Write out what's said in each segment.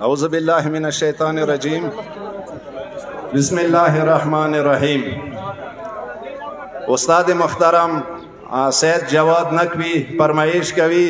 اعوذ باللہ من الشیطان الرجیم بسم اللہ الرحمن الرحیم. استاد محترم سید جواد نقوی فرمایش کوي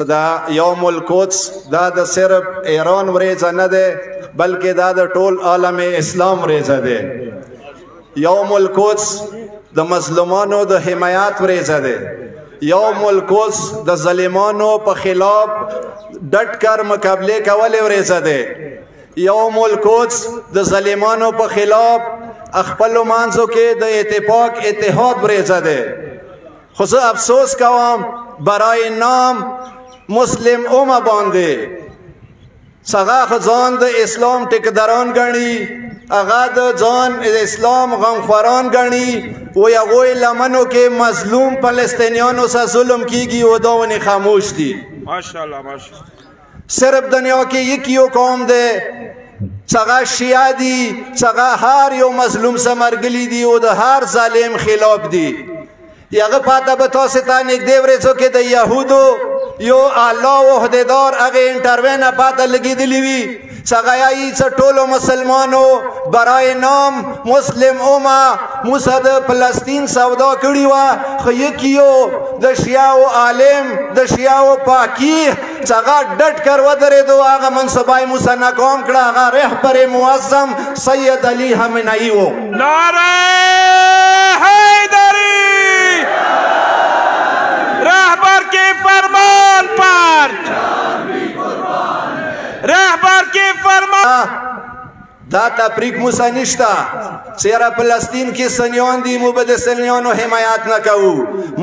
دا یوم القدس دا د صرف ایران ورځ نه ده بلکې دا د ټول عالم اسلام ورځ ده. یوم القدس د مظلومانو د حمایت ورځ ده. یوم القدس د ظالمانو په خلاف ډټ کر مقابله کول ورځ ده. یوم القدس د ظالمانو په خلاف خپل مانځو کې د اتفاق اتحاد ورځ ده. خو زه افسوس کوم برای نام مسلم اومه باندې څنګه ځان د اسلام ټیکداران ګڼي، هغه د ځان د اسلام غمخوران ګڼي و هغوی لمنو کې مظلوم فلسطینیانو سره ظلم کیږي او دا ونې خاموش دي. ماشاءالله ماشاءالله. صرف دنیا کې یو قوم ده څنګه شیعه دي، څنګه هر یو مظلوم سره مرګلي دي او د هر ظالم خلاف دي. هغه پاته به تاسو ته نږدې ورځو کې د یهودو یو الله عہدیدار هغه انټروین پاته لګېدلی وي څنګه یې ټولو مسلمانو برای نام مسلم اومه موسی د فلسطین سودا کړې وه، خو یو د شیعو عالم د شیعو پاکي څنګه ډټ کر ودرېدو، هغه منصبه یې موسی ناکام کړه. هغه رهبر معظم سید علی خامنه‌ای و. نعره حیدری रहबर के फरमान पर रहबर के फरमान دا تفریق موسی نشته. چیرې فلسطین کې سنیان دي مو به د سنیانو حمایت نه کوو.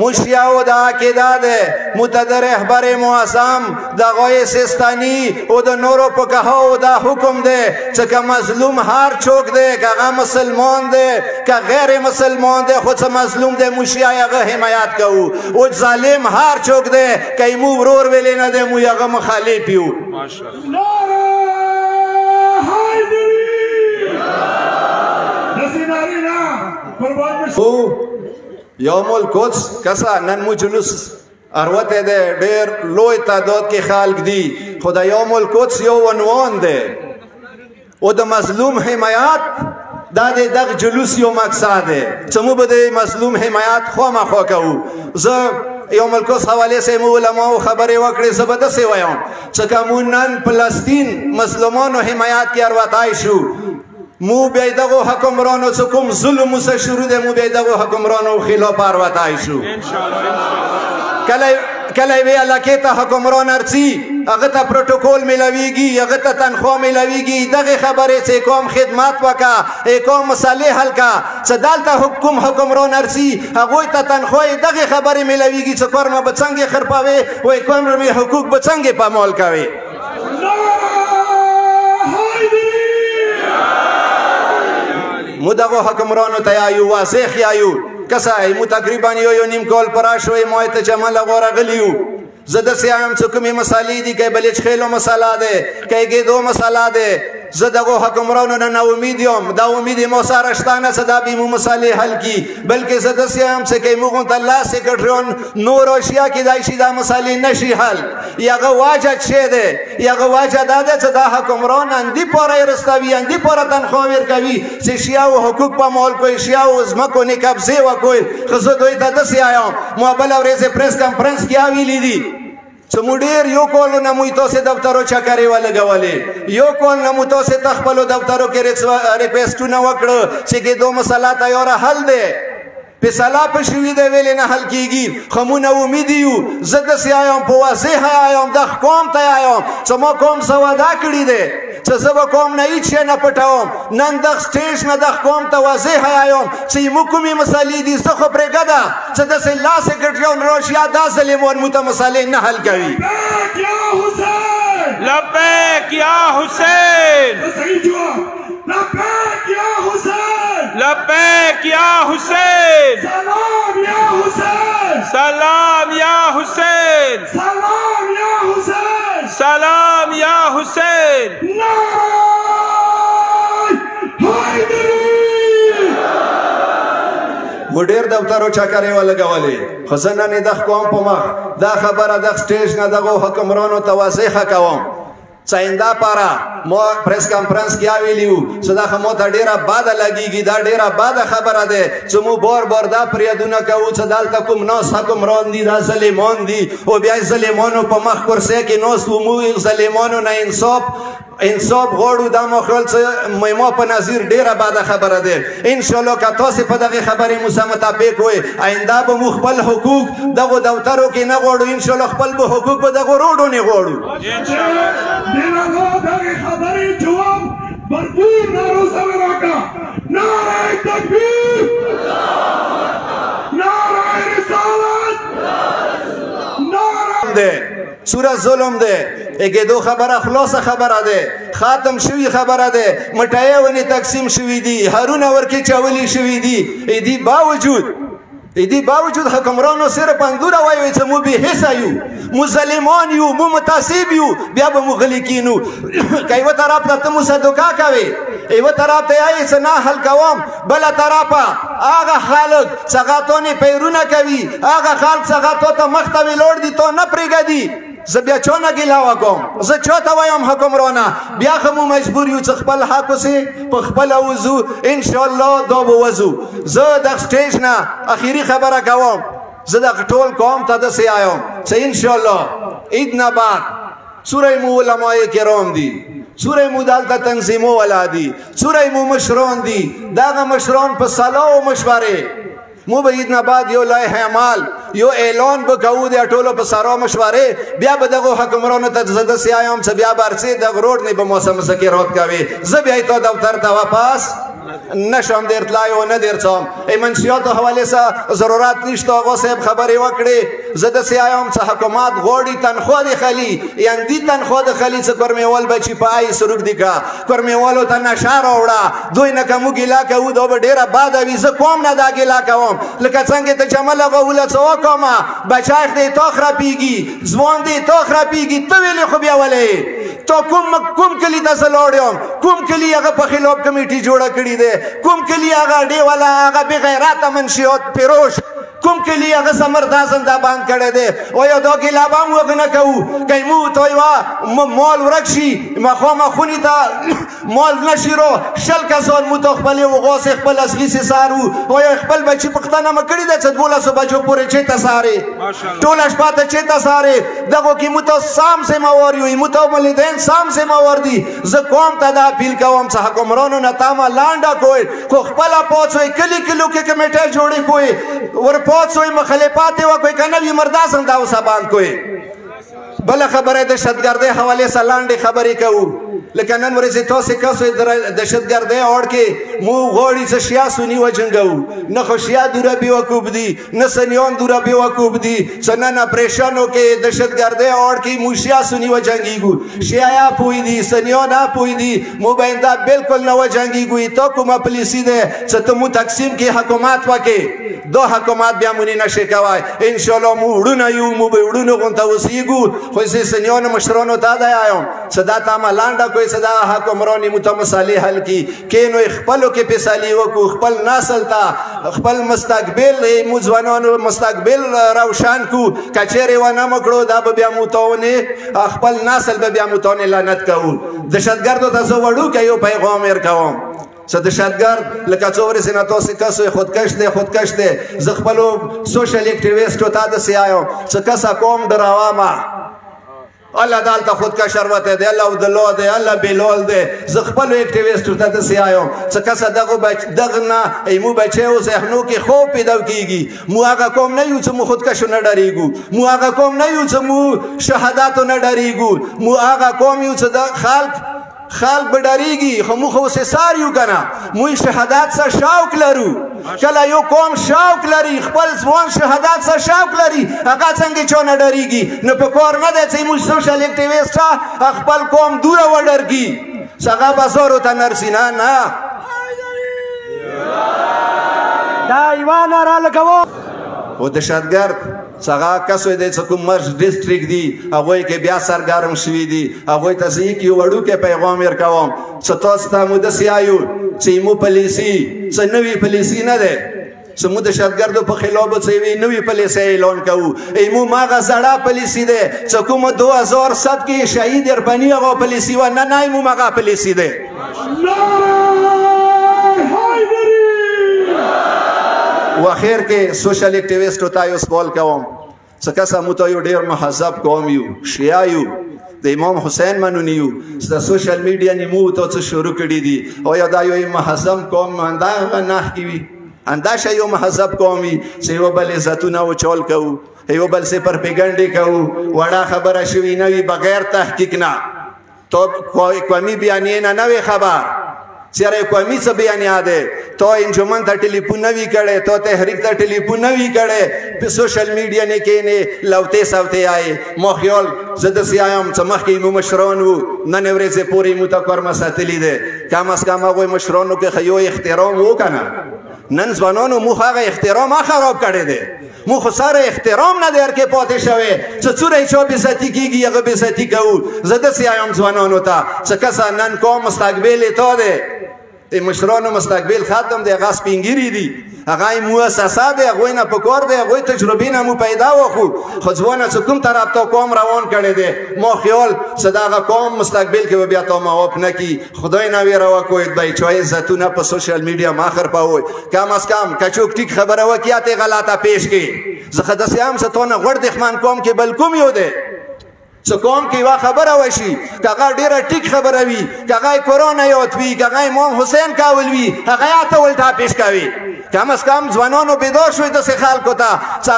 مو شیعو دا عقیده ده مو ته د رهبر معظم د غوی سیستاني او د نورو فقهاو دا حکم ده چې که مظلوم هر څوک ده که هغه مسلمان ده که غیر مسلمان ده خو څه مظلوم ده مو شیعه هغه حمایت کوو. او ظالم هر څوک ده که مو ورور ویلی نه ده مو هغه مخالف یو. یوم القدس کسا نن مو جلوس اروته ده ډېر لوی تعداد کې خلک دي، خو د یوم القدس یو عنوان ده او د مظلوم حمایت دا د دغه جلوس یو مقصد ده چې موږ به د مظلوم حمایت خامخا کوو. زه یوم القدس حوالې سه مو علماو خبرې وکړې، زه به داسې وایم چې که مو نن فلسطین مظلومانو حمایت کې اروتای شو مو بیا دغو حکمرانو څه کوم ظلم څه شروع دی مو بیا دغو حکمرانو خلاف اروتای شو. کله یوې علاقې ته حکمران ارڅي هغه ته پروتوکول میلاویږي، هغه ته تنخوا میلاویږي، دغې خبرې چې کوم خدمت وکړه کوم مسالې حل کړه چې دلته کوم حکمران ارڅي هغوی ته تنخوا یې دغې خبرې میلاویږي چې کورمه به څنګه خرپوي وایي کوم حقوق به څنګه پامال کوي. مو دغو حکمرانو ته یایو واضح یایو کسا مو تقریبا یو نیم کال پرا شوی ما ته جمال غوړه غلیو. زه داسې یم چې کومې مسالې دي که بلچ خیلو مساله ده که ګیدو مساله ده زه دغو حکمرانو نه نا امید یم. دا امید ما سره شته نه چې دا به مو مسالې حل کړي، بلکې زه داسې یم چې که موږ ته الله سیکرټریان نور اشیا کیدای شي دا مسالې نشي حل. یغه واجه چې ده یغه واجه دا ده چې دا حکمران اندی پوره رستوي اندی پوره تنخوا ورکوي چې شیعو حقوق په مال کوي، شیعو ځمکو نه قبضې وکوي. خو زه دوی ته داسې وایم ما بله ورځ پریس کانفرنس کې ویلي دي چې مو ډېر یو کال نه مو تاسې دفترو چکرې ولګولې، یو کال نه مو تاسې ته خپلو دفترو کې ریکویسټونه وکړه چې ګېدو مسله تیاره حل دی فیصله په شوي دی ویلې نه حل کېږي. خو مو نه امید یو. زه داسې وایم په واضح وایم دغه قوم ته وایم چې ما قوم څه وعده کړي دی چې زه به قوم نه هېڅ شی نه پټوم. نن دغه سټیج نه دغه قوم ته واضح وایم چې زموږ کومې مسالې دي زه خو پرېږده چې داسې لا سیکرټریان راشي یا دا ظالمان مو ته مسالې نه حل کوي. لبیک یا حسین، لبیک یا حسین، لبیک یا حسین، سلام یا حسین، سلام یا حسین، سلام یا حسین، سلام یا حسین. مو ډېر دفترو چکرې ولګولې، خو زه نن یې دغه قوم په مخ دا خبره دغه سټیج نه دغو حکمرانو ته واضحه کوم څاینده پاره مو پریس کانفرنس کې ویلی وو چې دا خو موته ډېره باده لګېږي دا ډېره باده خبره ده چې موږ بار بار دا فریادونه کوو چې دلته کوم ناست حکمران دي دا ظالمان دي او بیا یې ظالمانو په مخ کرسۍ کې ناست وو موږ ظالمانو نه انصاف غواړو دا مخال چې ما په نظر ډېره باده خبره ده انشاءالله که تاسې په دغې خبرې مو سره مطابق وئ آینده به مو خپل حقوق دغو دفترو کې نه غواړو انشاءالله خپل به حقوق په دغو روډو نه غواړو دغې خبرې جواب भरपूर नारों से राका नाराए तकबीर नाराए रिसालत नाराए سوره ظلم ده اگه دو خبره خلاص خبره ده خاتم شوی خبره ده مټای ونی تقسیم شوی دي هارون ورکی چاولی شوی دي ایدی باوجود حکمرانو صرف انګور وایي چې مو به حصہ یو مو ظالمان یو مو متعصب یو بیا به مو غلی کینو کایو طرف ته مو صدقه کوي ایو طرف ته یې سنا حل کوم بل طرف هغه خلک څنګه پیرونه کوي هغه خلک څنګه ته مختوي لوړ دي ته نه پرېګدي زه بیا چونه ګیلاوه کوم زه چاته وایم حکمرانه بیا خو مو مجبور یو چې خپل حق وسې په خپله وځو انشاءالله دا به وځو زه د سټیج نه اخري خبره کوم زه دغه ټول قوم ته داسې وایم چې انشاءالله عید نه بعد سوره مو علمای کرام دي سوره مو دلته تنظیمو والا دي سوره مو مشران دي دغه مشران په صلاح او مشورې مو به عید نه بعد یو لایحه عمل یو اعلان به کوو د ټولو په سره مشورې بیا به دغو حکمرانو ته زه داسې وایم چې بیا به هرڅه دغه روډ نه به موسم سکیرات کوي زه بیا ته دفتر ته واپس نشم در تلای و نه درځم منشیاتو حواله سره ضرورت نشته هغه صاحب خبرې وکړي زه داسې وایم چې حکومت غواړي تنخوا د خلی یعنې دې تنخوا د خلی څه کورمیوال بچي په آی سروک دي کا کورمیوالو ته نشه راوړه دوی نه که موږ ګیله کوو دا به ډېره باده وي زه کوم نه دا ګیله کوم لکه څنګه ته جمله غوله څه وکړمه بچی دی تا خرابېږي ځوان دی تا خرابېږي ته ویلې خو بیا ولې تو کوم کلی ته زه لاړ یم کوم کلی هغه په خلاف کمیټي جوړه کړې ده کوم کلی هغه ډې والا هغه بې غیرته منشیات پیروش کوم کلی هغه سمردا زنده بند کړی دی وایه دا ګیله به هم وغه نه کوو که مو ته یوه مال ورک شي مخامه خونې ته مال نشي رو شل کسان مو ته خپلې وغوسې خپل اصغیسې سارو وایه خپل بچي پوښتنه مه کړې ده چې 12 بجو پورې چېرته سارې ټوله شپه ته چېرته سارې دغو کې مو ته سام ذمهوار یو مو ته والدین سام ذمهوار دي زه قوم ته دا اپیل کوم چې حکمرانو نه تامه لانډه کوئ خو خپله پوڅوئ کلي کلو کې کمیټۍ جوړې کوئ ورپوڅوئ مخالفات وکړئ که نه وي مردا زنده اوسه باند کوئ بله خبره د دهشتګردۍ حوالې سره لنډې خبرې کوو لکه نن ورځې تاسې کسو د دهشتګردۍ اړ کې مو غواړي چې شیا سني وجنګوو نه خو شیا دوره بېوقوف دي نه سنیان دوره بېوقوف دي چې نن اپریشنو کې دهشتګردۍ اړ کې مو شیا سني وجنګېږو شیا پوه دي سنیان پوه دي مو باینده بالکل نه وجنګېږو تا کومه پالیسي ده چې ته مو تقسیم کې حکومت وکړې دا حکومت بیا مونې نشي کوی انشاءالله مو وړونه یو مو به وړونو غونته اوسېږو خو زه سنیانو مشرانو ته دا وایم چې دا تامه لانډه کوئ چې دا حکمران مو ته مسالې حل کړي کینو خپلو کې فیصلې وکړو خپل نسل ته خپل مستقبل مو ځوانانو مستقبل روشن کړو که چیرې ونه مو کړو دا به بیا مو ته ونې خپل نسل به بیا مو ته ونې لعنت کوو دهشتګردو ته زه وړوکی یو پیغام ورکوم چې دهشتګرد لکه څو ورځې نه تاسې کس وایي خودکش دی زه خپلو سوشل اکټیویسټو ته داسې وایم چې کسه قوم ډراومه الله دلته خودکش شروته دی الله عبدالله دی الله بلال دی زه خپلو اکټیویسټو ته داسې وایم چې کسه دغه نه مو بچیو ذهنو کې خوب پیدا کېږي مو هغه قوم نه یو چې مو خودکشو نه ډارېږو مو هغه قوم نه یو چې مو شهاداتو نه ډارېږو مو هغه قوم یو چې د خلق به ډارېږي خو موږ خو سار یو که نه موږ شهادت سره شوق لرو کله یو قوم شوق لري خپل ځوان شهادت سره شوق لري هغه څنګه چا نه ډارېږي نو په کار نه دی چې موږ سوشل اکټیویسټه خپل قوم دوره وډرګي څنګه بازارو ته نرسي نه دا یوه ناره لګوو و دهشتګرد څنګه کسوی دی چې کوم مرج ډسټریکټ دي هغوی کې بیا سرګرم شوي دي هغوی ته زه یو وړوکی پیغام ورکوم چې تاسو ته مو داسې وایو چې مو پالیسي چې نوې پالیسي نه دی زموږ د شتګردو په خلاف به څه یوې نوې پالیسۍ اعلان کوو موږ هغه زړه پالیسي دی چې کومه 2007 کې شهید اربني هغه پالیسي وه نه موږ هغه پالیسي دی و اخر کې سوشل اکټیویسټو ته یو سوال کوم څه کسه موږ ته یو ډېر مهذب قوم یو شیعه یو د امام حسین منوني یو چې د سوشل میډیا نه موږ ته څه شروع کړي دي او یا دا یو مهذب قوم همدغه نښ کې وي همداشه یو مهذب قوم وي چې یو بل عزتونه وچول کوو یو بل سې پرپیګنډې کوو وړه خبره شوې نه وي بغیر تحقیق نه تو قومي بیانیې نه وي خبر چیرې قومي څه بیانیا ده تو انجمن ته ټلیفون نه وی کړي تو تحریک ته ټلیفون نه وی کړي په سوشل میډیا نه کې نه لوته سوته آئے مو خیال زده سیایم چې مخکې مو مشران وو نن ورځې پوری متکر مساتلی ده کم از کم هغه مشرانو کې خيو احترام وکنه نن ځوانانو مو هغه احترام خراب کړي ده مو خو سره احترام نه در کې پاتې شوی چې څوره چا بساتی کیږي هغه بساتی کوو زده سیایم ځوانانو ته چې کسا نن کوم مستقبل ته ده د مشرانو مستقبل ختم دی هغه سپینګیري دي هغه مؤسسه دی هغوی نه پکار دی هغوی تجربې نه مو پیدا وخو خو ځوانه چې کوم طرف ته قوم روان کړی دی ما خیال چې دغه قوم مستقبل کې به بیا تا موافق نه کي خدای نه ویره وکړئ دی چې عزتونه په سوشل میډیا ما خرپوئ کم از کم که چوک ټیک خبره وکړي یا ته غلطه پیش کړي زه خو داسې هم چې تو نه غوړ دښمن قوم کې بل کوم یو دی څه قوم کې یوه خبره وشي که هغه ډېره ټیک خبره وي که هغه قرآن یاد وي که هغه امام حسین کول وي هغه یا ته الټا پیش کوي کم از کم ځوانانو بیدار شوي داسې خلکو ته چې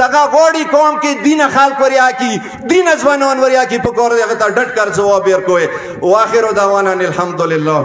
هغه غواړي قوم کې دین خلک وریا کي دین ځوانان وریا کي په کار دی هغه ته ډټ کر ځواب ورکوئ واخر دعوانا الحمدلله